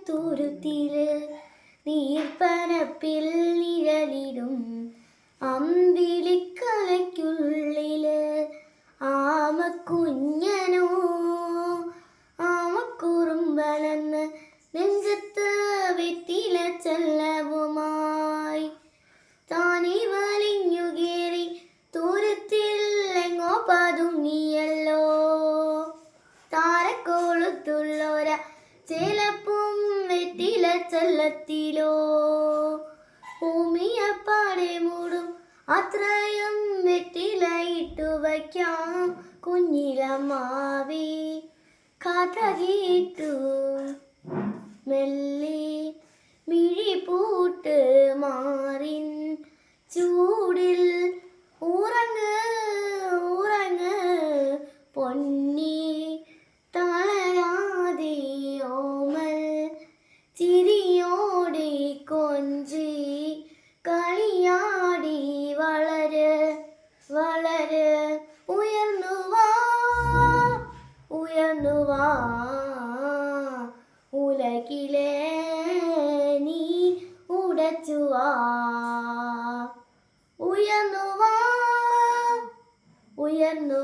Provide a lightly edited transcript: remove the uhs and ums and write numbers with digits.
തുരുത്തില് നീർപ്പരപ്പിൽ നിഴലിടും അമ്പിളിക്കലയ്ക്കുള്ളില് ആമക്കുഞ്ഞനോ ആമക്കുറുമ്പലെന്ന് നെഞ്ചത്ത് വെറ്റില ചെല്ലവുമായി താനെ വലിഞ്ഞു കയറി തുരുത്തിൽ എങ്ങോ പതുങ്ങിയല്ലോ. താരക്കോളത്തുള്ളോര ചിലപ്പും വെറ്റില ചെല്ലത്തിലോ. ഭൂമിയപ്പാടെ മൂടും അത്രയും വെറ്റില ഇട്ടു വയ്ക്കാം കുഞ്ഞിലമാവേ. കഥ കേട്ടു മെല്ലെ മിഴിപൂട്ട് മാറിൻ ചൂടിൽ ഉറങ്ങ് ഉറങ്ങ് പൊന്നേ തളരാതെ ഓമൽ ചിരിയോടെ കൊഞ്ചി കളിയാടി വളര് വളര് ഉയർന്നു വാ ഉയർന്നു വാ ഉലകിലെ നീ ഉടച്ചു വാ ഉയർന്നു വാ ഉയർന്നു